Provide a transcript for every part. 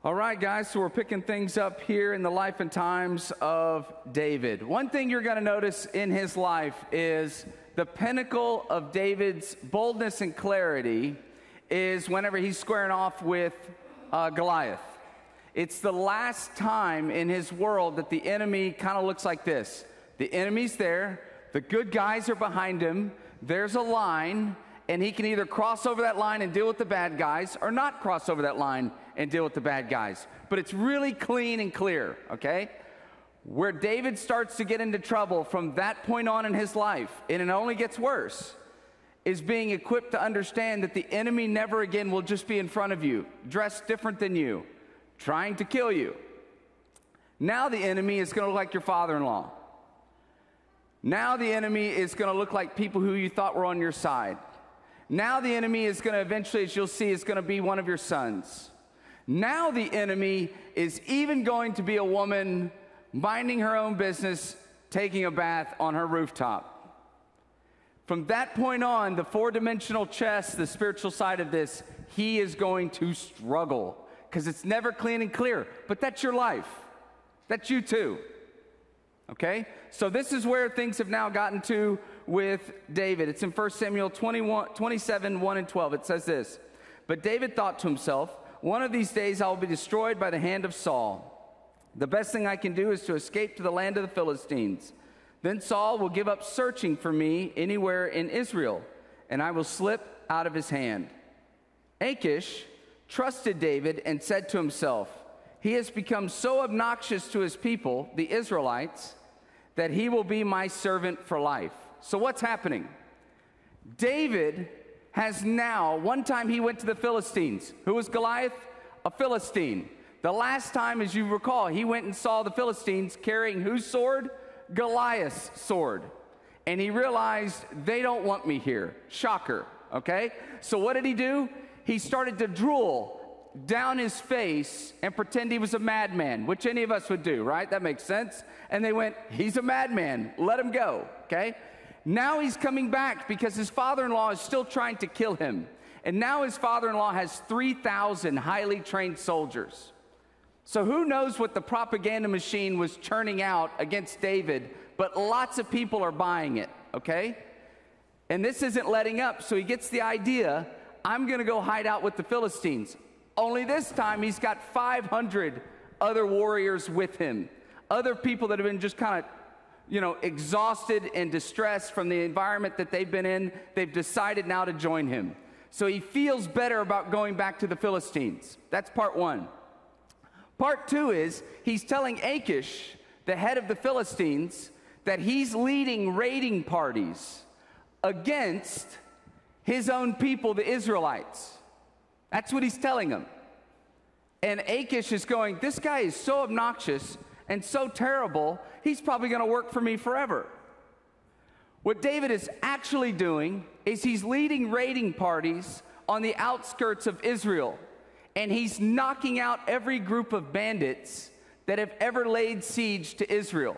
All right, guys, so we're picking things up here in the life and times of David. One thing you're going to notice in his life is the pinnacle of David's boldness and clarity is whenever he's squaring off with Goliath. It's the last time in his world that the enemy kind of looks like this. The enemy's there, the good guys are behind him, there's a line, and he can either cross over that line and deal with the bad guys or not cross over that line and deal with the bad guys. But it's really clean and clear, okay? Where David starts to get into trouble from that point on in his life, and it only gets worse, is being equipped to understand that the enemy never again will just be in front of you, dressed different than you, trying to kill you. Now the enemy is going to look like your father-in-law. Now the enemy is going to look like people who you thought were on your side. Now the enemy is going to eventually, as you'll see, is going to be one of your sons. Now the enemy is even going to be a woman minding her own business, taking a bath on her rooftop. From that point on, the four-dimensional chess, the spiritual side of this, he is going to struggle because it's never clean and clear. But that's your life. That's you too. Okay? So this is where things have now gotten to with David. It's in 1 Samuel 27, 1 and 12. It says this, "But David thought to himself, one of these days I will be destroyed by the hand of Saul. The best thing I can do is to escape to the land of the Philistines. Then Saul will give up searching for me anywhere in Israel, and I will slip out of his hand." Achish trusted David and said to himself, "He has become so obnoxious to his people, the Israelites, that he will be my servant for life." So what's happening? David has now, one time he went to the Philistines. Who was Goliath? A Philistine. The last time, as you recall, he went and saw the Philistines carrying whose sword? Goliath's sword. And he realized, they don't want me here. Shocker, okay? So what did he do? He started to drool down his face and pretend he was a madman, which any of us would do, right? That makes sense. And they went, he's a madman, let him go, okay? Now he's coming back because his father-in-law is still trying to kill him. And now his father-in-law has 3,000 highly trained soldiers. So who knows what the propaganda machine was churning out against David, but lots of people are buying it, okay? And this isn't letting up, so he gets the idea, I'm going to go hide out with the Philistines. Only this time he's got 500 other warriors with him. Other people that have been just kind of, exhausted and distressed from the environment that they've been in. They've decided now to join him. So he feels better about going back to the Philistines. That's part one. Part two is he's telling Achish, the head of the Philistines, that he's leading raiding parties against his own people, the Israelites. That's what he's telling them. And Achish is going, this guy is so obnoxious and so terrible, he's probably going to work for me forever. What David is actually doing is he's leading raiding parties on the outskirts of Israel. And he's knocking out every group of bandits that have ever laid siege to Israel.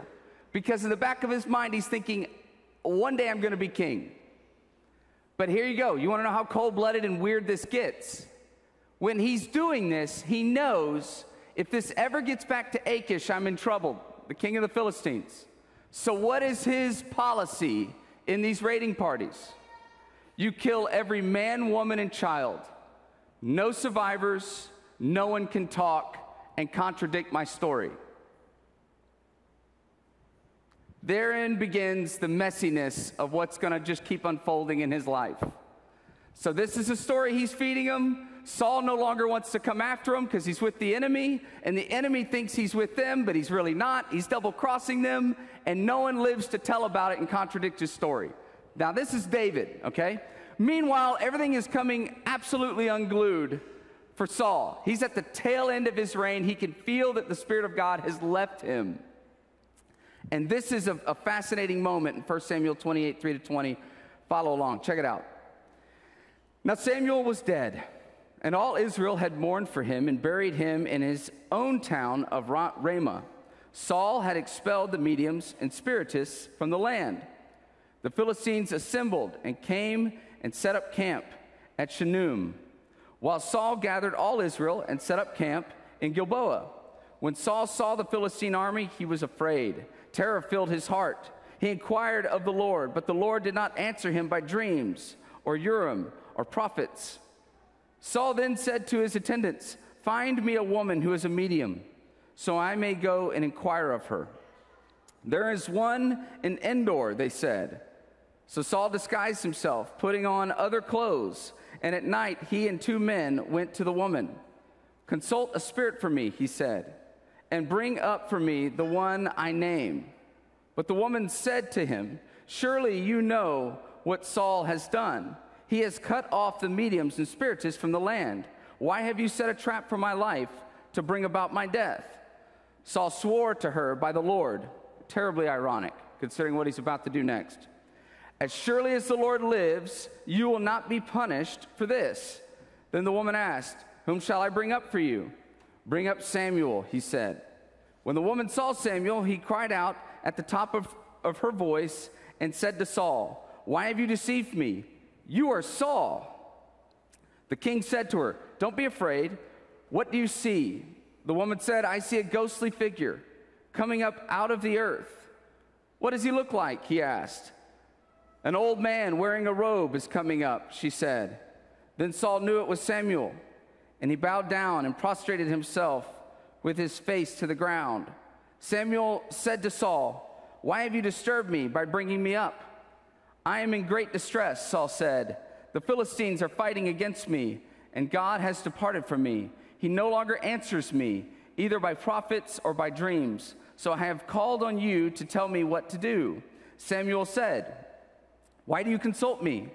Because in the back of his mind, he's thinking, one day I'm going to be king. But here you go. You want to know how cold-blooded and weird this gets? When he's doing this, he knows if this ever gets back to Achish, I'm in trouble, the king of the Philistines. So what is his policy in these raiding parties? You kill every man, woman, and child. No survivors, no one can talk and contradict my story. Therein begins the messiness of what's going to just keep unfolding in his life. So this is a story he's feeding him. Saul no longer wants to come after him because he's with the enemy, and the enemy thinks he's with them, but he's really not. He's double-crossing them, and no one lives to tell about it and contradict his story. Now, this is David, okay? Meanwhile, everything is coming absolutely unglued for Saul. He's at the tail end of his reign. He can feel that the Spirit of God has left him. And this is a fascinating moment in 1 Samuel 28, 3-20. Follow along. Check it out. Now Samuel was dead, and all Israel had mourned for him and buried him in his own town of Ramah. Saul had expelled the mediums and spiritists from the land. The Philistines assembled and came and set up camp at Shunem, while Saul gathered all Israel and set up camp in Gilboa. When Saul saw the Philistine army, he was afraid. Terror filled his heart. He inquired of the Lord, but the Lord did not answer him by dreams or Urim or prophets. Saul then said to his attendants, "Find me a woman who is a medium, so I may go and inquire of her." "There is one in Endor," they said. So Saul disguised himself, putting on other clothes, and at night he and 2 men went to the woman. "Consult a spirit for me," he said, "and bring up for me the one I name." But the woman said to him, "Surely you know what Saul has done. He has cut off the mediums and spiritists from the land. Why have you set a trap for my life to bring about my death?" Saul swore to her by the Lord, terribly ironic, considering what he's about to do next. "As surely as the Lord lives, you will not be punished for this." Then the woman asked, "Whom shall I bring up for you?" "Bring up Samuel," he said. When the woman saw Samuel, he cried out at the top of her voice and said to Saul, "Why have you deceived me? You are Saul." The king said to her, "Don't be afraid. What do you see?" The woman said, "I see a ghostly figure coming up out of the earth." "What does he look like?" he asked. "An old man wearing a robe is coming up," she said. Then Saul knew it was Samuel, and he bowed down and prostrated himself with his face to the ground. Samuel said to Saul, "Why have you disturbed me by bringing me up?" "I am in great distress," Saul said. "The Philistines are fighting against me, and God has departed from me. He no longer answers me, either by prophets or by dreams. So I have called on you to tell me what to do." Samuel said, "Why do you consult me?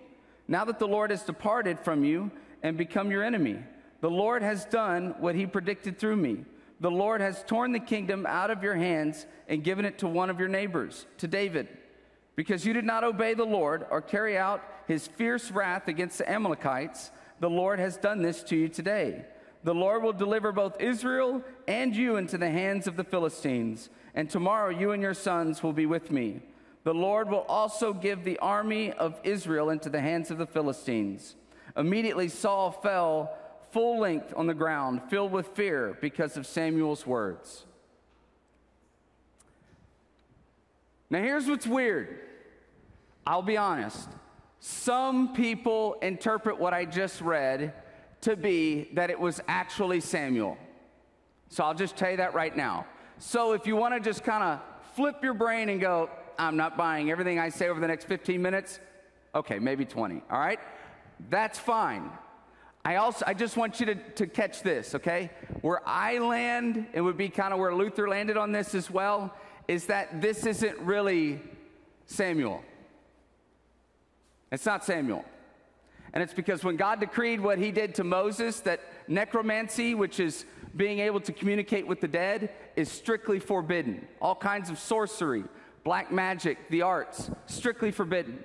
Now that the Lord has departed from you and become your enemy, the Lord has done what he predicted through me. The Lord has torn the kingdom out of your hands and given it to one of your neighbors, to David. Because you did not obey the Lord or carry out his fierce wrath against the Amalekites, the Lord has done this to you today. The Lord will deliver both Israel and you into the hands of the Philistines, and tomorrow you and your sons will be with me. The Lord will also give the army of Israel into the hands of the Philistines." Immediately Saul fell full length on the ground, filled with fear because of Samuel's words. Now here's what's weird. I'll be honest. Some people interpret what I just read to be that it was actually Samuel. So I'll just tell you that right now. So if you want to just kind of flip your brain and go, "I'm not buying everything I say over the next 15 minutes, okay, maybe 20, all right? That's fine. I just want you to catch this, okay? Where I land, it would be kind of where Luther landed on this as well, is that this isn't really Samuel. It's not Samuel. And it's because when God decreed what he did to Moses, that necromancy, which is being able to communicate with the dead, is strictly forbidden. All kinds of sorcery, black magic, the arts, strictly forbidden.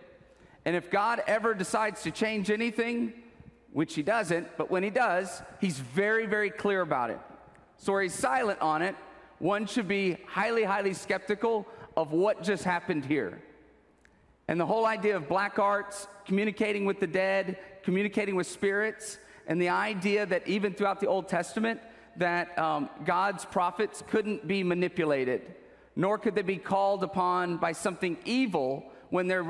And if God ever decides to change anything, which he doesn't, but when he does, he's very, very clear about it. So where he's silent on it, one should be highly, highly skeptical of what just happened here. And the whole idea of black arts, communicating with the dead, communicating with spirits, and the idea that even throughout the Old Testament, that God's prophets couldn't be manipulated, nor could they be called upon by something evil when they're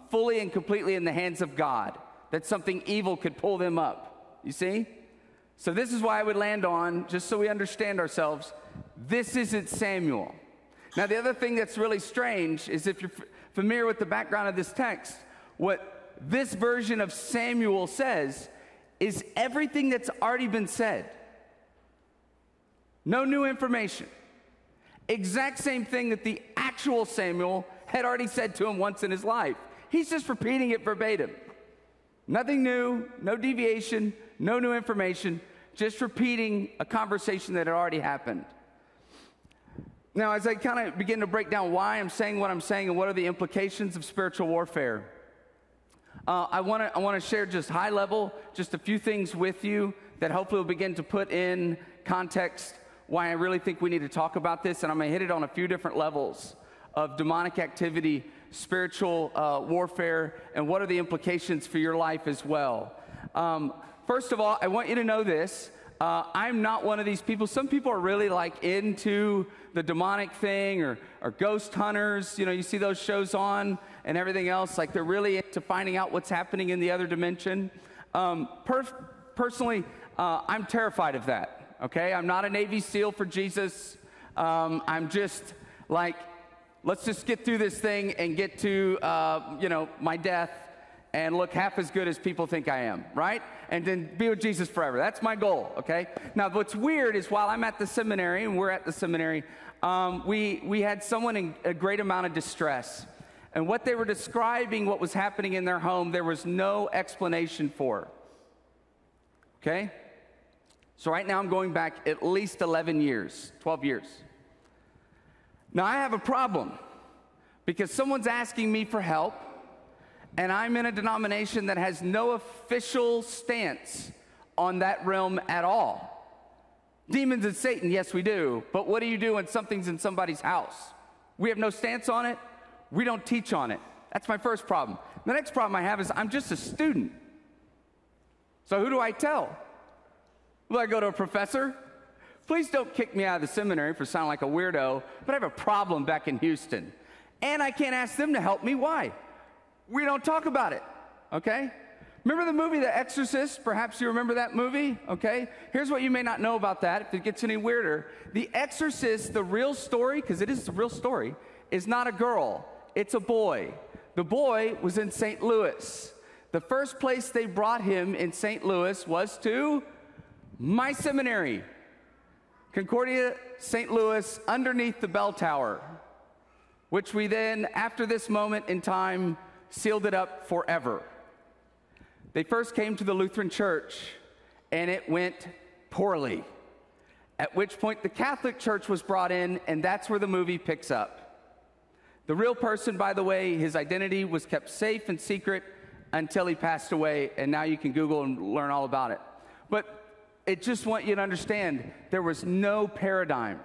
fully and completely in the hands of God, that something evil could pull them up. You see? So this is why I would land on, just so we understand ourselves, this isn't Samuel. Now the other thing that's really strange is if you're familiar with the background of this text, what this version of Samuel says is everything that's already been said. No new information. Exact same thing that the actual Samuel had already said to him once in his life. He's just repeating it verbatim. Nothing new, no deviation, no new information, just repeating a conversation that had already happened. Now, as I kind of begin to break down why I'm saying what I'm saying and what are the implications of spiritual warfare, I want to share just high level, just a few things with you that hopefully will begin to put in context why I really think we need to talk about this, and I'm going to hit it on a few different levels of demonic activity, spiritual warfare, and what are the implications for your life as well. First of all, I want you to know this. I'm not one of these people. Some people are really like into the demonic thing or ghost hunters. You know, you see those shows on and everything else. Like they're really into finding out what's happening in the other dimension. Personally, I'm terrified of that, okay? I'm not a Navy SEAL for Jesus. I'm just like, let's just get through this thing and get to, my death and look half as good as people think I am, right? And then be with Jesus forever. That's my goal, okay? Now, what's weird is while I'm at the seminary, and we're at the seminary, we had someone in a great amount of distress. And what they were describing, what was happening in their home, there was no explanation for, okay? So right now I'm going back at least 11 years, 12 years. Now I have a problem because someone's asking me for help, and I'm in a denomination that has no official stance on that realm at all. Demons and Satan, yes we do, but what do you do when something's in somebody's house? We have no stance on it. We don't teach on it. That's my first problem. The next problem I have is I'm just a student. So who do I tell? Will I go to a professor? Please don't kick me out of the seminary for sounding like a weirdo, but I have a problem back in Houston. And I can't ask them to help me. Why? We don't talk about it, okay? Remember the movie The Exorcist? Perhaps you remember that movie, okay? Here's what you may not know about that, if it gets any weirder. The Exorcist, the real story, because it is the real story, is not a girl, it's a boy. The boy was in St. Louis. The first place they brought him in St. Louis was to my seminary, Concordia, St. Louis, underneath the bell tower, which we then, after this moment in time, sealed it up forever. They first came to the Lutheran Church, and it went poorly, at which point the Catholic Church was brought in, and that's where the movie picks up. The real person, by the way, his identity was kept safe and secret until he passed away, and now you can Google and learn all about it. But I just want you to understand, there was no paradigm.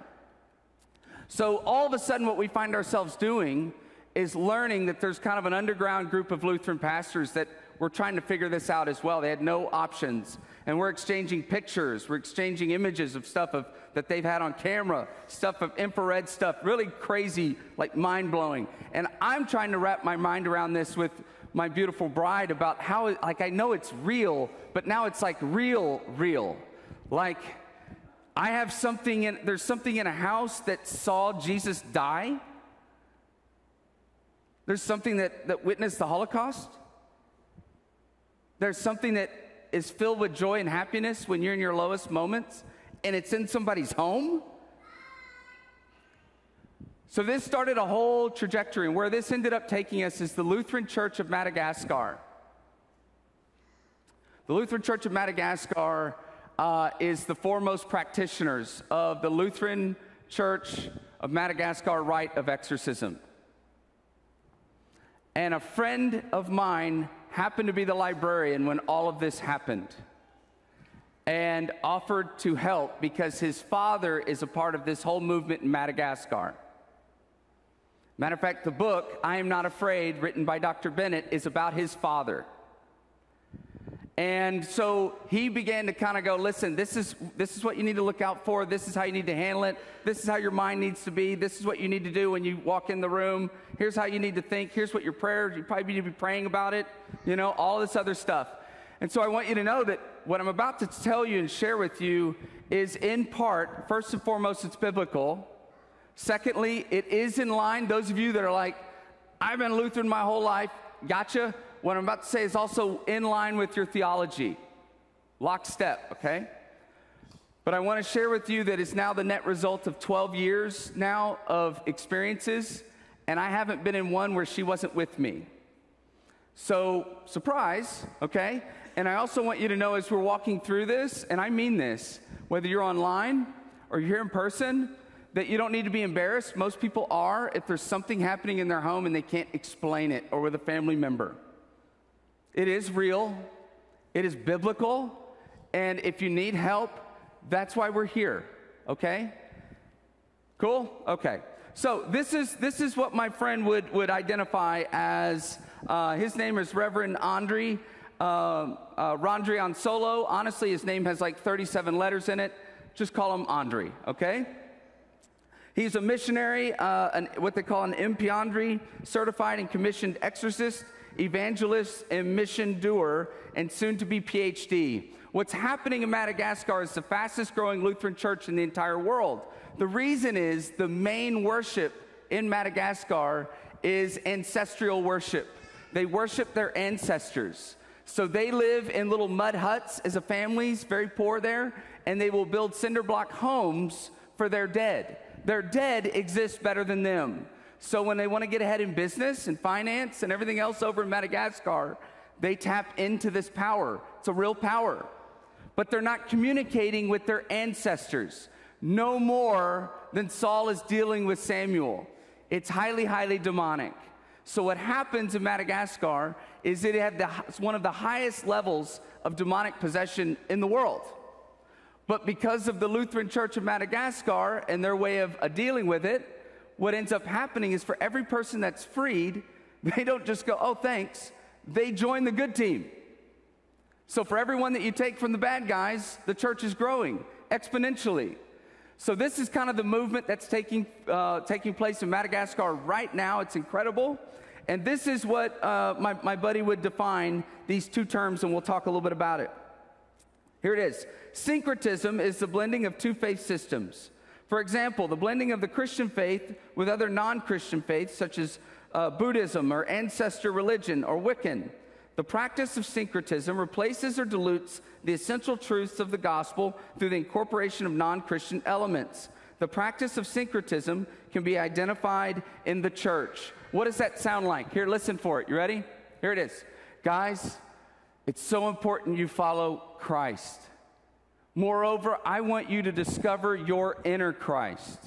So all of a sudden what we find ourselves doing is learning that there's kind of an underground group of Lutheran pastors that were trying to figure this out as well. They had no options. And we're exchanging pictures. We're exchanging images of stuff that they've had on camera, stuff of infrared stuff, really crazy, like mind-blowing. And I'm trying to wrap my mind around this with my beautiful bride about how, like, I know it's real, but now it's like real. Like, I have something there's something in a house that saw Jesus die. There's something that witnessed the Holocaust. There's something that is filled with joy and happiness when you're in your lowest moments, and it's in somebody's home. So this started a whole trajectory, and where this ended up taking us is the Lutheran Church of Madagascar. The Lutheran Church of Madagascar is the foremost practitioners of the Lutheran Church of Madagascar rite of exorcism. And a friend of mine happened to be the librarian when all of this happened and offered to help because his father is a part of this whole movement in Madagascar. Matter of fact, the book, I Am Not Afraid, written by Dr. Bennett, is about his father. And so he began to kind of go, listen, this is what you need to look out for. This is how you need to handle it. This is how your mind needs to be. This is what you need to do when you walk in the room. Here's how you need to think. Here's what your prayers, you probably need to be praying about it, all this other stuff. And so I want you to know that what I'm about to tell you and share with you is in part, first and foremost, it's biblical. Secondly, it is in line. Those of you that are like, I've been Lutheran my whole life, gotcha. What I'm about to say is also in line with your theology. Lockstep, okay? But I want to share with you that it's now the net result of 12 years now of experiences, and I haven't been in one where she wasn't with me. So, surprise, okay? And I also want you to know as we're walking through this, and I mean this, whether you're online or you're here in person, that you don't need to be embarrassed. Most people are if there's something happening in their home and they can't explain it, or with a family member. It is real, it is biblical, and if you need help, that's why we're here, okay? Cool? Okay. So this is what my friend would identify as, his name is Reverend Andre. Randriansolo. Honestly, his name has like 37 letters in it. Just call him Andre, okay? He's a missionary, what they call an impiandri, certified and commissioned exorcist, evangelist, and mission doer, and soon to be PhD. What's happening in Madagascar is the fastest growing Lutheran church in the entire world. The reason is the main worship in Madagascar is ancestral worship. They worship their ancestors. So they live in little mud huts as a family, very poor there, and they will build cinder block homes for their dead. Their dead exist better than them. So when they want to get ahead in business and finance and everything else over in Madagascar, they tap into this power. It's a real power. But they're not communicating with their ancestors. No more than Saul is dealing with Samuel. It's highly, highly demonic. So what happens in Madagascar is they have one of the highest levels of demonic possession in the world. But because of the Lutheran Church of Madagascar and their way of dealing with it, what ends up happening is for every person that's freed, they don't just go, oh, thanks. They join the good team. So for everyone that you take from the bad guys, the church is growing exponentially. So this is kind of the movement that's taking place in Madagascar right now. It's incredible. And this is what my buddy would define these two terms, and we'll talk a little bit about it. Here it is. Syncretism is the blending of two faith systems. For example, the blending of the Christian faith with other non-Christian faiths, such as Buddhism or ancestor religion or Wiccan. The practice of syncretism replaces or dilutes the essential truths of the gospel through the incorporation of non-Christian elements. The practice of syncretism can be identified in the church. What does that sound like? Here, listen for it. You ready? Here it is. Guys, it's so important you follow Christ. Moreover, I want you to discover your inner Christ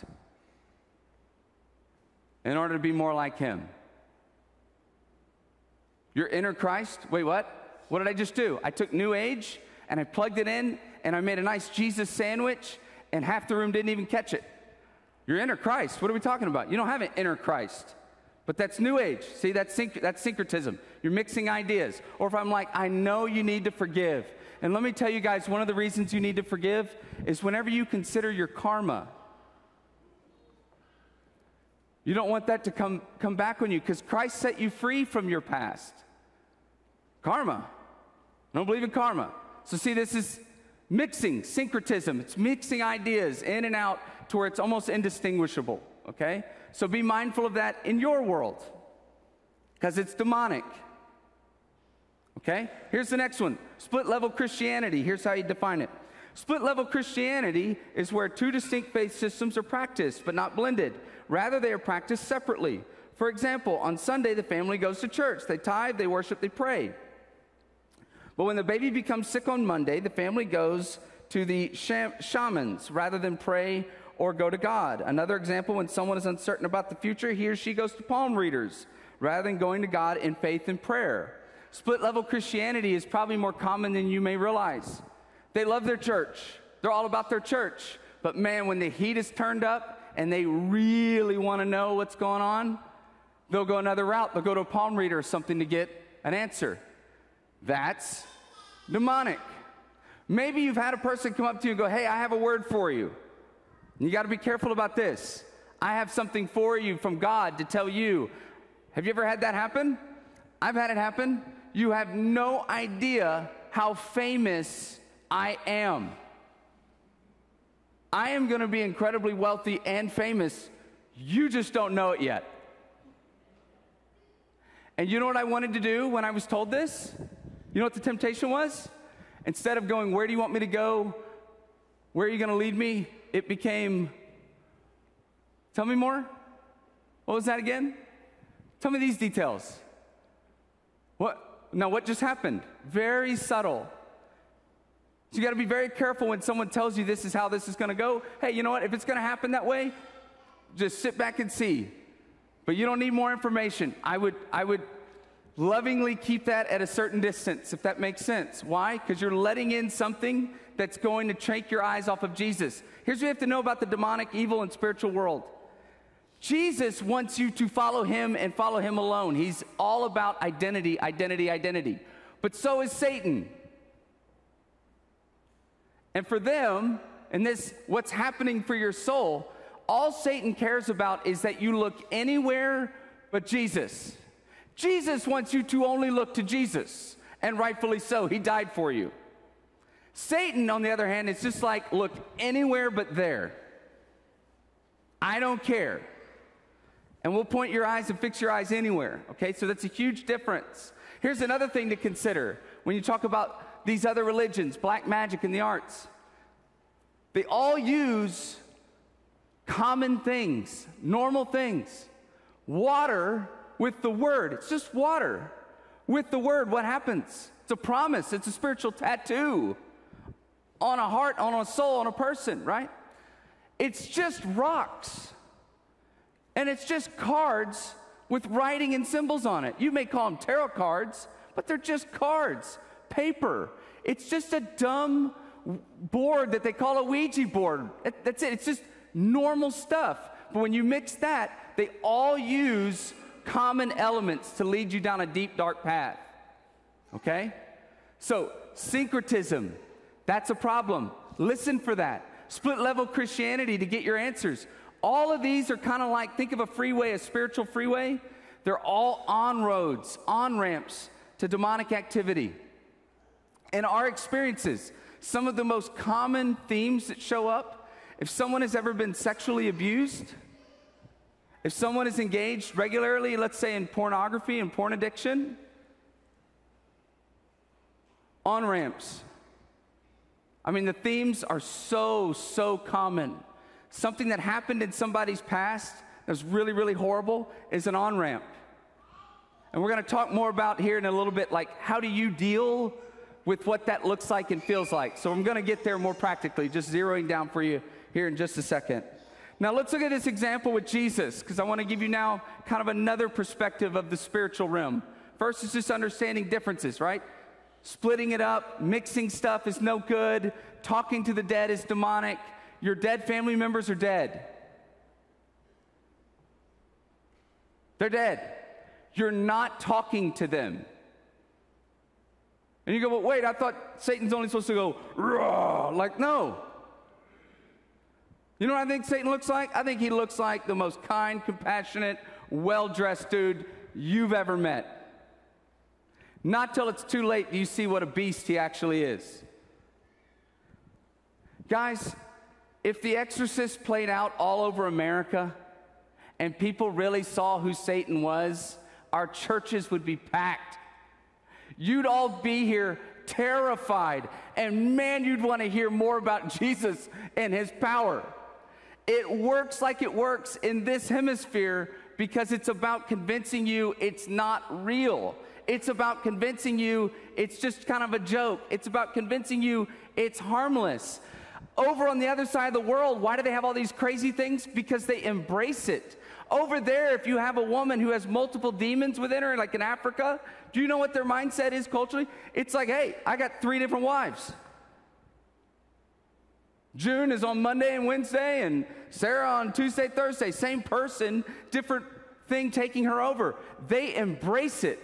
in order to be more like him. Your inner Christ? Wait, what? What did I just do? I took New Age and I plugged it in and I made a nice Jesus sandwich and half the room didn't even catch it. Your inner Christ, what are we talking about? You don't have an inner Christ. But that's New Age. See, that's syncretism. You're mixing ideas. Or if I'm like, I know you need to forgive. And let me tell you guys, one of the reasons you need to forgive is whenever you consider your karma, you don't want that to come back on you because Christ set you free from your past. Karma. I don't believe in karma. So see, this is mixing, syncretism. It's mixing ideas in and out to where it's almost indistinguishable, okay? So be mindful of that in your world because it's demonic. Okay? Here's the next one. Split-level Christianity. Here's how you define it. Split-level Christianity is where two distinct faith systems are practiced, but not blended. Rather, they are practiced separately. For example, on Sunday, the family goes to church. They tithe, they worship, they pray. But when the baby becomes sick on Monday, the family goes to the shamans rather than pray or go to God. Another example, when someone is uncertain about the future, he or she goes to palm readers rather than going to God in faith and prayer. Split-level Christianity is probably more common than you may realize. They love their church. They're all about their church. But man, when the heat is turned up and they really want to know what's going on, they'll go another route. They'll go to a palm reader or something to get an answer. That's demonic. Maybe you've had a person come up to you and go, hey, I have a word for you. You got to be careful about this. I have something for you from God to tell you. Have you ever had that happen? I've had it happen. You have no idea how famous I am. I am going to be incredibly wealthy and famous. You just don't know it yet. And you know what I wanted to do when I was told this? You know what the temptation was? Instead of going, where do you want me to go? Where are you going to lead me? It became, tell me more. What was that again? Tell me these details. What just happened? Very subtle. So you got to be very careful when someone tells you this is how this is going to go. Hey, you know what? If it's going to happen that way, just sit back and see. But you don't need more information. I would lovingly keep that at a certain distance, if that makes sense. Why? Because you're letting in something that's going to take your eyes off of Jesus. Here's what you have to know about the demonic, evil, and spiritual world. Jesus wants you to follow him and follow him alone. He's all about identity, identity, identity. but so is Satan. And for them, and this, what's happening for your soul, all Satan cares about is that you look anywhere but Jesus. Jesus wants you to only look to Jesus, and rightfully so. He died for you. Satan, on the other hand, is just like, look anywhere but there. I don't care. And we'll point your eyes and fix your eyes anywhere, okay? So that's a huge difference. Here's another thing to consider when you talk about these other religions, black magic and the arts. They all use common things, normal things. Water with the word. It's just water. With the word, what happens? It's a promise. It's a spiritual tattoo on a heart, on a soul, on a person, right? It's just rocks. And it's just cards with writing and symbols on it. You may call them tarot cards, but they're just cards, paper. It's just a dumb board that they call a Ouija board. That's it. It's just normal stuff. But when you mix that, they all use common elements to lead you down a deep, dark path. Okay? So, syncretism, that's a problem. Listen for that. Split-level Christianity to get your answers. All of these are kind of like, think of a freeway, a spiritual freeway. They're all on-roads, on-ramps to demonic activity. In our experiences, some of the most common themes that show up, if someone has ever been sexually abused, if someone is engaged regularly, let's say in pornography and porn addiction, on-ramps. I mean, the themes are so common. Something that happened in somebody's past that was really, really horrible is an on-ramp. And we're going to talk more about here in a little bit, like how do you deal with what that looks like and feels like. So I'm going to get there more practically, just zeroing down for you here in just a second. Now let's look at this example with Jesus, because I want to give you now kind of another perspective of the spiritual realm. First is just understanding differences, right? Splitting it up, mixing stuff is no good. Talking to the dead is demonic. Your dead family members are dead. They're dead. You're not talking to them. And you go, well, wait, I thought Satan's only supposed to go, raw. Like, no. You know what I think Satan looks like? I think he looks like the most kind, compassionate, well-dressed dude you've ever met. Not till it's too late do you see what a beast he actually is. Guys, if The Exorcist played out all over America and people really saw who Satan was, our churches would be packed. You'd all be here terrified, and man, you'd want to hear more about Jesus and his power. It works like it works in this hemisphere because it's about convincing you it's not real. It's about convincing you it's just kind of a joke. It's about convincing you it's harmless. Over on the other side of the world, why do they have all these crazy things? Because they embrace it. Over there, if you have a woman who has multiple demons within her, like in Africa, do you know what their mindset is culturally? It's like, hey, I got 3 different wives. June is on Monday and Wednesday, and Sarah on Tuesday, Thursday. Same person, different thing taking her over. They embrace it.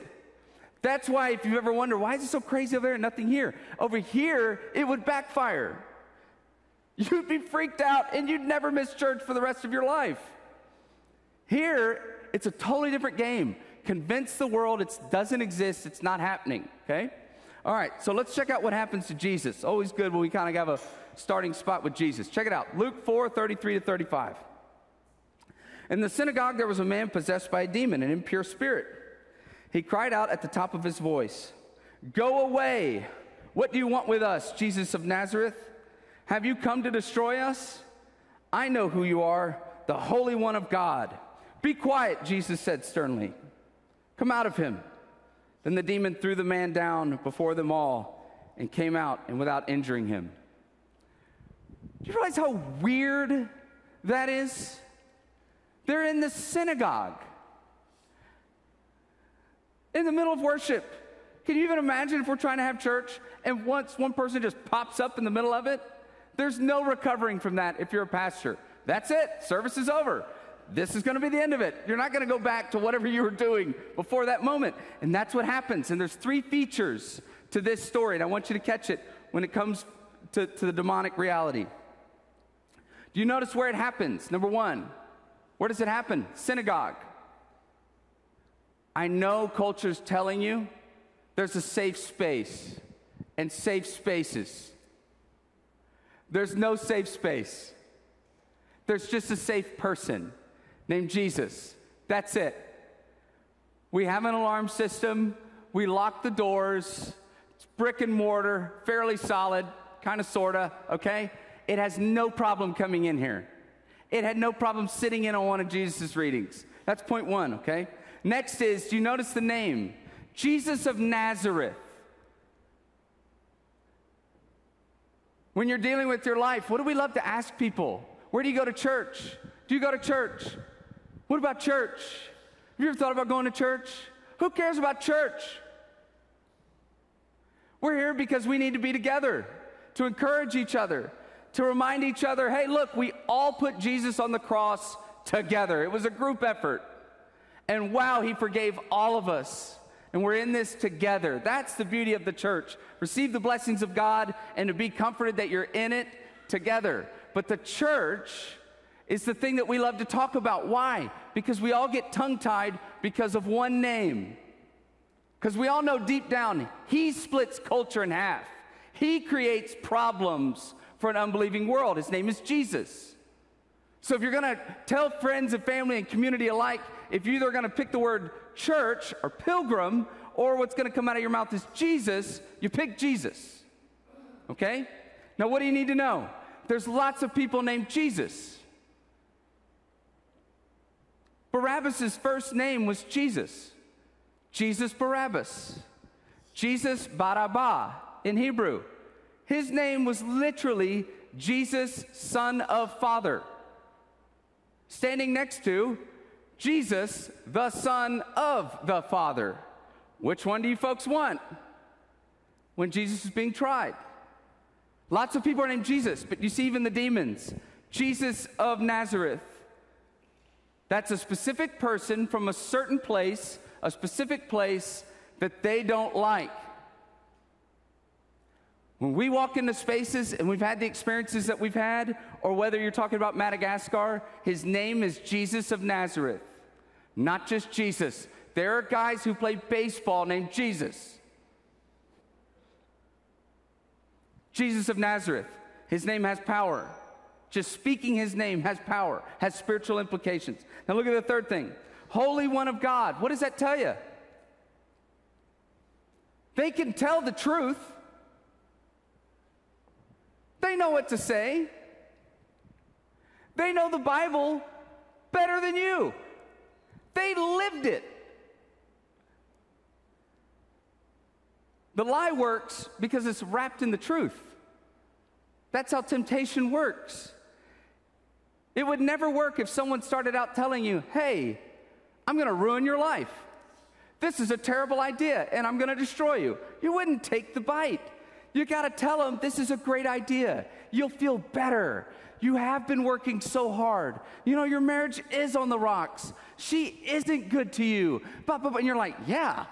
That's why if you ever wonder, why is it so crazy over there and nothing here? Over here, it would backfire. You'd be freaked out, and you'd never miss church for the rest of your life. Here, it's a totally different game. Convince the world it doesn't exist, it's not happening, okay? All right, so let's check out what happens to Jesus. Always good when we kind of have a starting spot with Jesus. Check it out, Luke 4:33-35. In the synagogue, there was a man possessed by a demon, an impure spirit. He cried out at the top of his voice, "Go away! What do you want with us, Jesus of Nazareth? Have you come to destroy us? I know who you are, the Holy One of God." "Be quiet," Jesus said sternly. "Come out of him." Then the demon threw the man down before them all and came out and without injuring him. Do you realize how weird that is? They're in the synagogue, in the middle of worship. Can you even imagine if we're trying to have church and once one person just pops up in the middle of it? There's no recovering from that if you're a pastor. That's it. Service is over. This is going to be the end of it. You're not going to go back to whatever you were doing before that moment. And that's what happens. And there's 3 features to this story, and I want you to catch it when it comes to the demonic reality. Do you notice where it happens? Number 1, where does it happen? Synagogue. I know culture's telling you there's a safe space and safe spaces. There's no safe space. There's just a safe person named Jesus. That's it. We have an alarm system. We lock the doors. It's brick and mortar, fairly solid, kind of, sort of, okay? It has no problem coming in here. It had no problem sitting in on one of Jesus' readings. That's point 1, okay? Next is, do you notice the name? Jesus of Nazareth. When you're dealing with your life, what do we love to ask people? Where do you go to church? Do you go to church? What about church? Have you ever thought about going to church? Who cares about church? We're here because we need to be together, to encourage each other, to remind each other, hey, look, we all put Jesus on the cross together. It was a group effort. And wow, he forgave all of us. And we're in this together. That's the beauty of the church. Receive the blessings of God and to be comforted that you're in it together. But the church is the thing that we love to talk about. Why? Because we all get tongue-tied because of one name. Because we all know deep down, he splits culture in half. He creates problems for an unbelieving world. His name is Jesus. So if you're going to tell friends and family and community alike, if you're either going to pick the word church or pilgrim, or what's going to come out of your mouth is Jesus, you pick Jesus. Okay? Now what do you need to know? There's lots of people named Jesus. Barabbas' first name was Jesus. Jesus Barabbas. Jesus Barabba in Hebrew. His name was literally Jesus, Son of Father. Standing next to Jesus, the Son of the Father. Which one do you folks want when Jesus is being tried? Lots of people are named Jesus, but you see even the demons. Jesus of Nazareth. That's a specific person from a certain place, a specific place that they don't like. When we walk into spaces and we've had the experiences that we've had, or whether you're talking about Madagascar, his name is Jesus of Nazareth. Not just Jesus. There are guys who play baseball named Jesus. Jesus of Nazareth. His name has power. Just speaking his name has power, has spiritual implications. Now look at the third thing. Holy One of God. What does that tell you? They can tell the truth. They know what to say. They know the Bible better than you. They lived it. The lie works because it's wrapped in the truth. That's how temptation works. It would never work if someone started out telling you, hey, I'm going to ruin your life. This is a terrible idea, and I'm going to destroy you. You wouldn't take the bite. You got to tell them, this is a great idea. You'll feel better. You have been working so hard. You know, your marriage is on the rocks. She isn't good to you. And you're like, yeah,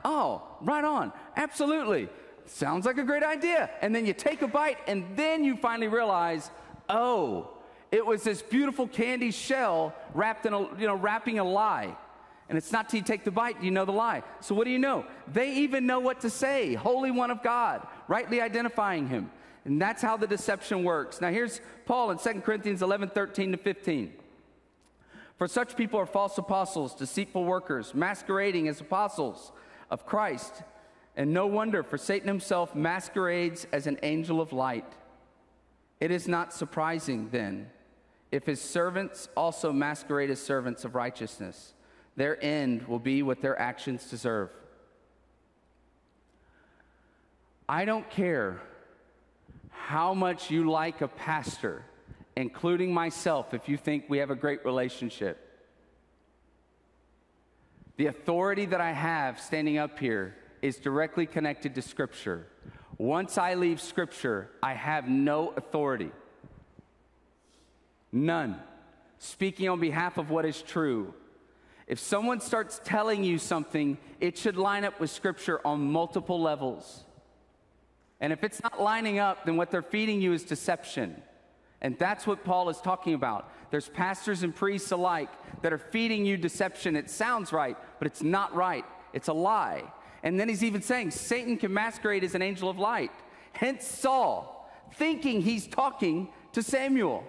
oh, right on. Absolutely. Sounds like a great idea. And then you take a bite, and then you finally realize, oh, it was this beautiful candy shell wrapped in wrapping a lie. And it's not till you take the bite you know the lie. So what do you know? They even know what to say. Holy One of God, rightly identifying him. And that's how the deception works. Now here's Paul in 2 Corinthians 11:13-15. For such people are false apostles, deceitful workers, masquerading as apostles of Christ. And no wonder, for Satan himself masquerades as an angel of light. It is not surprising, then, if his servants also masquerade as servants of righteousness. Their end will be what their actions deserve. I don't care how much you like a pastor, including myself, if you think we have a great relationship. The authority that I have standing up here is directly connected to Scripture. Once I leave Scripture, I have no authority. None. speaking on behalf of what is true. If someone starts telling you something, it should line up with Scripture on multiple levels. And if it's not lining up, then what they're feeding you is deception. And that's what Paul is talking about. There's pastors and priests alike that are feeding you deception. It sounds right, but it's not right. It's a lie. And then he's even saying Satan can masquerade as an angel of light. Hence Saul, thinking he's talking to Samuel.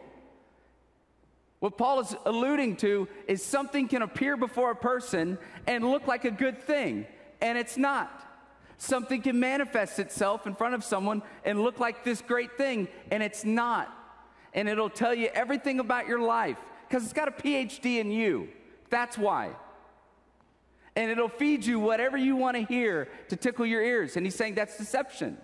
What Paul is alluding to is something can appear before a person and look like a good thing, and it's not. Something can manifest itself in front of someone and look like this great thing, and it's not. And it'll tell you everything about your life because it's got a PhD in you. That's why. And it'll feed you whatever you want to hear to tickle your ears. And he's saying that's deception.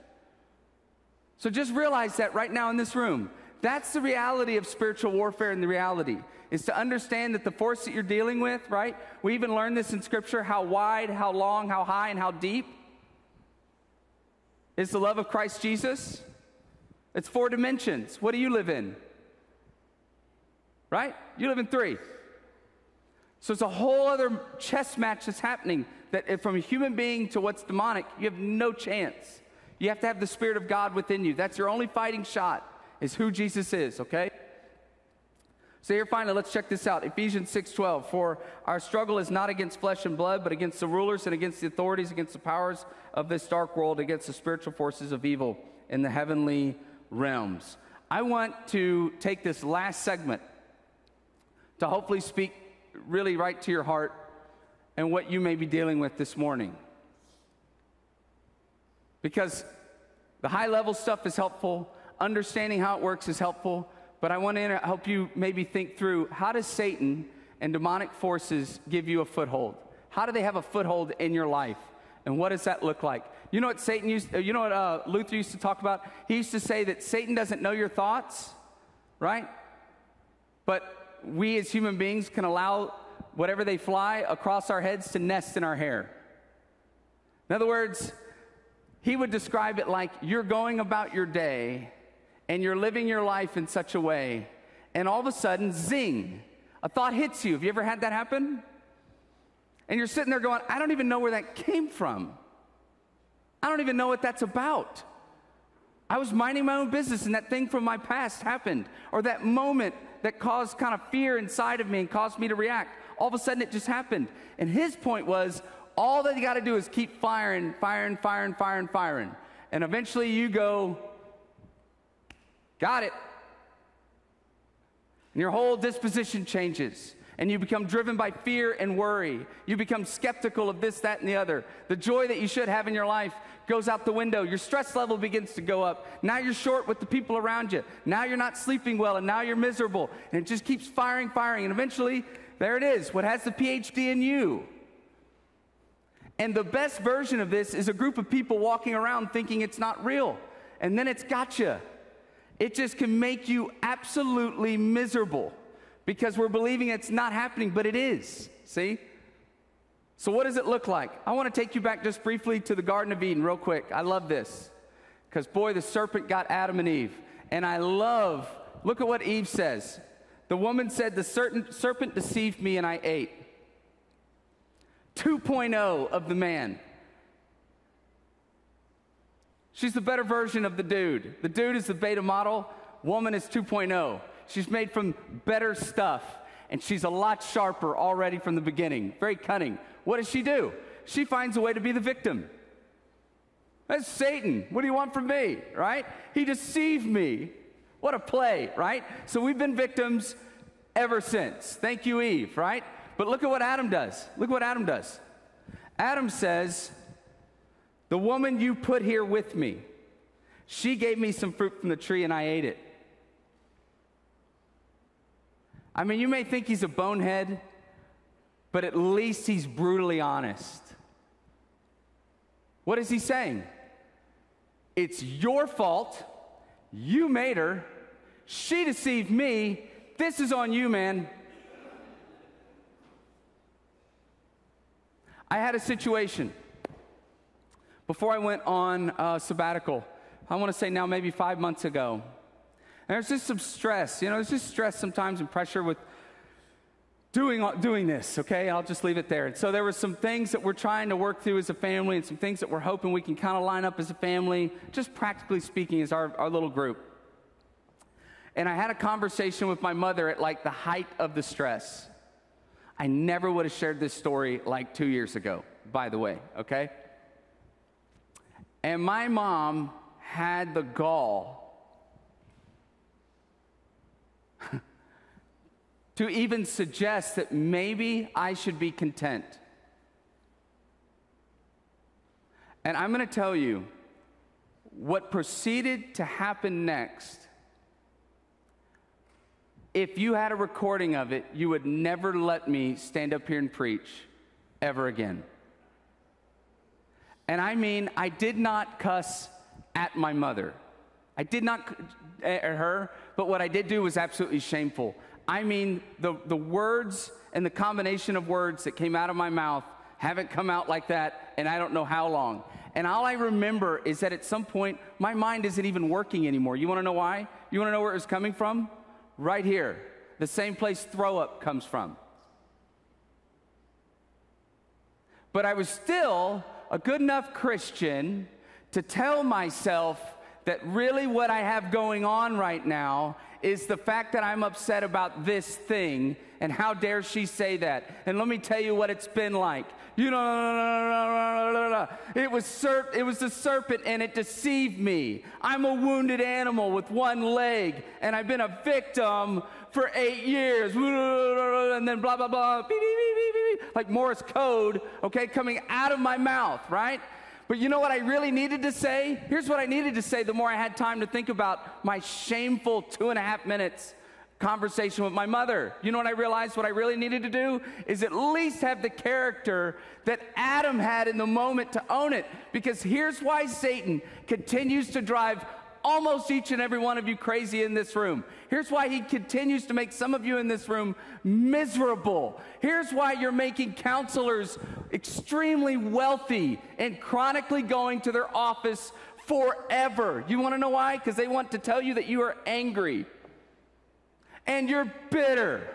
So just realize that right now in this room. That's the reality of spiritual warfare, and the reality is to understand that the force that you're dealing with, right? We even learn this in Scripture, how wide, how long, how high, and how deep is the love of Christ Jesus. It's 4 dimensions. What do you live in? Right? You live in 3. So it's a whole other chess match that's happening, that from a human being to what's demonic, you have no chance. You have to have the Spirit of God within you. That's your only fighting shot, is who Jesus is, okay? So here finally, let's check this out. Ephesians 6:12, for our struggle is not against flesh and blood, but against the rulers and against the authorities, against the powers of this dark world, against the spiritual forces of evil in the heavenly realms. I want to take this last segment to hopefully speak really right to your heart and what you may be dealing with this morning. Because the high level stuff is helpful, understanding how it works is helpful, but I want to help you maybe think through, how does Satan and demonic forces give you a foothold? How do they have a foothold in your life? And what does that look like? You know what Luther used to talk about? He used to say that Satan doesn't know your thoughts, right? But we as human beings can allow whatever they fly across our heads to nest in our hair. In other words, he would describe it like you're going about your day and you're living your life in such a way, and all of a sudden, zing, a thought hits you. Have you ever had that happen? And you're sitting there going, I don't even know where that came from. I don't even know what that's about. I was minding my own business and that thing from my past happened. Or that moment that caused kind of fear inside of me and caused me to react. All of a sudden it just happened. And his point was, all that you got to do is keep firing. And eventually you go, got it. And your whole disposition changes. And you become driven by fear and worry. You become skeptical of this, that, and the other. The joy that you should have in your life goes out the window. Your stress level begins to go up. Now you're short with the people around you. Now you're not sleeping well, and now you're miserable. And it just keeps firing. And eventually, there it is, what has the PhD in you. And the best version of this is a group of people walking around thinking it's not real. And then it's gotcha. It just can make you absolutely miserable because we're believing it's not happening, but it is. See? So what does it look like? I want to take you back just briefly to the Garden of Eden real quick. I love this because, boy, the serpent got Adam and Eve. And I love, look at what Eve says. The woman said, the serpent deceived me and I ate. 2.0 of the man. She's the better version of the dude. The dude is the beta model. Woman is 2.0. She's made from better stuff. And she's a lot sharper already from the beginning. Very cunning. What does she do? She finds a way to be the victim. That's Satan. What do you want from me? Right? He deceived me. What a play, right? So we've been victims ever since. Thank you, Eve, right? But look at what Adam does. Look what Adam does. Adam says, the woman you put here with me, she gave me some fruit from the tree and I ate it. I mean, you may think he's a bonehead, but at least he's brutally honest. What is he saying? It's your fault. You made her. She deceived me. This is on you, man. I had a situation before I went on sabbatical. I want to say now maybe 5 months ago. And there's just some stress. You know, there's just stress sometimes and pressure with doing this, okay? I'll just leave it there. And so there were some things that we're trying to work through as a family and some things that we're hoping we can kind of line up as a family, just practically speaking, as our little group. And I had a conversation with my mother at like the height of the stress. I never would have shared this story like 2 years ago, by the way, okay? And my mom had the gall to even suggest that maybe I should be content. And I'm going to tell you what proceeded to happen next. If you had a recording of it, you would never let me stand up here and preach ever again. And I mean, I did not cuss at my mother. I did not at her, but what I did do was absolutely shameful. I mean, the words and the combination of words that came out of my mouth haven't come out like that, and I don't know how long. And all I remember is that at some point, my mind isn't even working anymore. You want to know why? You want to know where it was coming from? Right here, the same place throw up comes from. But I was still a good enough Christian to tell myself that really what I have going on right now is the fact that I'm upset about this thing, and how dare she say that? And let me tell you what it's been like. You know, it was the serpent, and it deceived me. I'm a wounded animal with one leg, and I've been a victim for 8 years. And then blah, blah, blah, beep, beep, beep, beep, beep, like Morse code, okay, coming out of my mouth, right? But you know what I really needed to say? Here's what I needed to say the more I had time to think about my shameful 2.5 minutes conversation with my mother. You know what I realized what I really needed to do is at least have the character that Adam had in the moment to own it. Because here's why Satan continues to drive almost each and every one of you crazy in this room. Here's why he continues to make some of you in this room miserable. Here's why you're making counselors extremely wealthy and chronically going to their office forever. You want to know why? Because they want to tell you that you are angry and you're bitter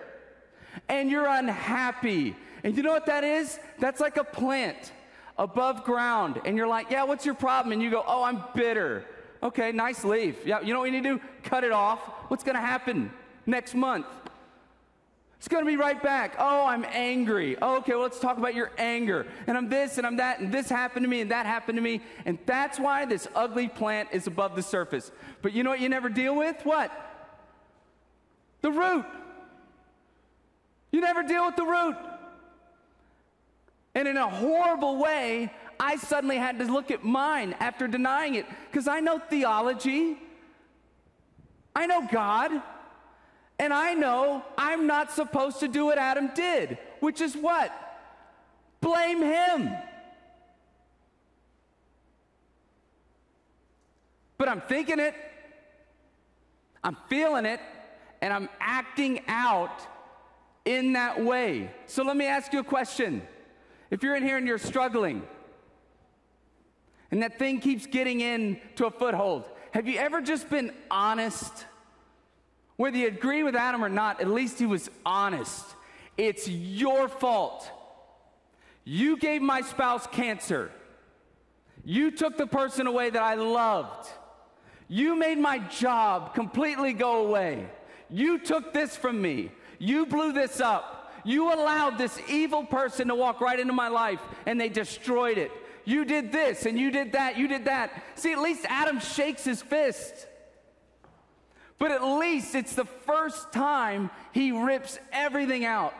and you're unhappy. And you know what that is? That's like a plant above ground. And you're like, yeah, what's your problem? And you go, oh, I'm bitter. Okay, nice leaf. Yeah, you know what you need to do? Cut it off. What's going to happen next month? It's going to be right back. Oh, I'm angry. Oh, okay, well, let's talk about your anger. And I'm this and I'm that, and this happened to me and that happened to me. And that's why this ugly plant is above the surface. But you know what you never deal with? What? The root. You never deal with the root. And in a horrible way, I suddenly had to look at mine after denying it, because I know theology, I know God, and I know I'm not supposed to do what Adam did, which is what? Blame him. But I'm thinking it, I'm feeling it, and I'm acting out in that way. So let me ask you a question. If you're in here and you're struggling, and that thing keeps getting into a foothold, have you ever just been honest? Whether you agree with Adam or not, at least he was honest. It's your fault. You gave my spouse cancer. You took the person away that I loved. You made my job completely go away. You took this from me. You blew this up. You allowed this evil person to walk right into my life, and they destroyed it. You did this, and you did that, you did that. See, at least Adam shakes his fist. But at least it's the first time he rips everything out.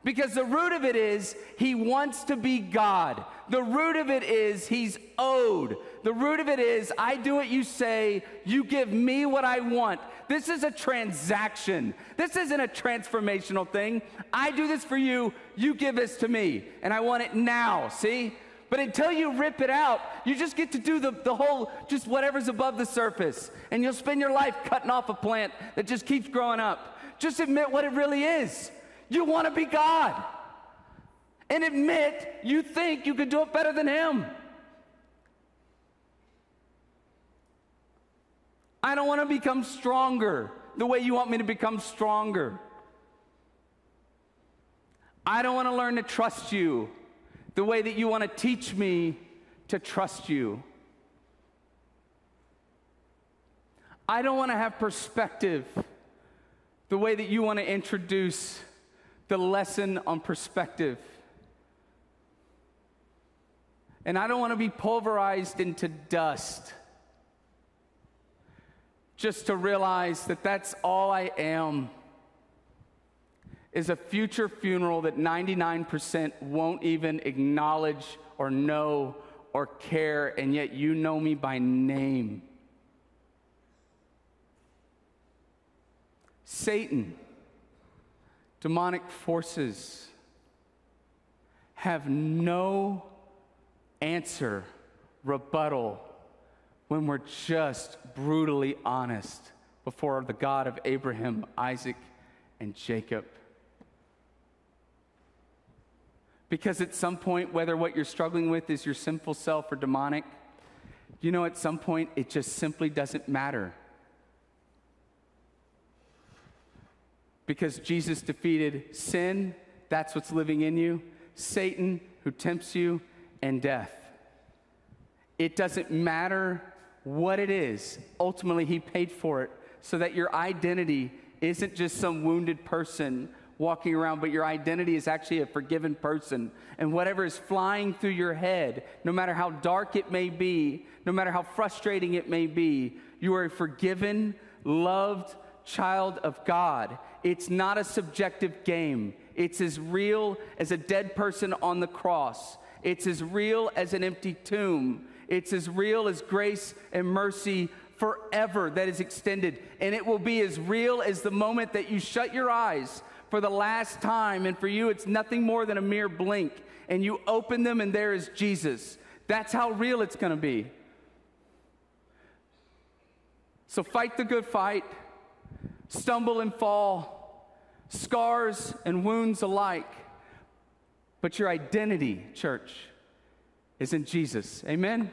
Because the root of it is he wants to be God. The root of it is he's owed. The root of it is I do what you say, you give me what I want. This is a transaction. This isn't a transformational thing. I do this for you, you give this to me, and I want it now, see? But until you rip it out, you just get to do the whole, just whatever's above the surface. And you'll spend your life cutting off a plant that just keeps growing up. Just admit what it really is. You want to be God. And admit you think you could do it better than him. I don't want to become stronger the way you want me to become stronger. I don't want to learn to trust you the way that you want to teach me to trust you. I don't want to have perspective the way that you want to introduce the lesson on perspective. And I don't want to be pulverized into dust just to realize that that's all I am, is a future funeral that 99% won't even acknowledge or know or care, and yet you know me by name. Satan, demonic forces have no answer, rebuttal, when we're just brutally honest before the God of Abraham, Isaac, and Jacob. Because at some point, whether what you're struggling with is your sinful self or demonic, you know, at some point, it just simply doesn't matter. Because Jesus defeated sin, that's what's living in you, Satan, who tempts you, and death. It doesn't matter what it is. Ultimately, he paid for it so that your identity isn't just some wounded person walking around, but your identity is actually a forgiven person. And whatever is flying through your head, no matter how dark it may be, no matter how frustrating it may be, you are a forgiven, loved child of God. It's not a subjective game. It's as real as a dead person on the cross. It's as real as an empty tomb. It's as real as grace and mercy forever that is extended. And it will be as real as the moment that you shut your eyes for the last time. And for you, it's nothing more than a mere blink. And you open them and there is Jesus. That's how real it's going to be. So fight the good fight. Stumble and fall. Scars and wounds alike. But your identity, church, is in Jesus. Amen?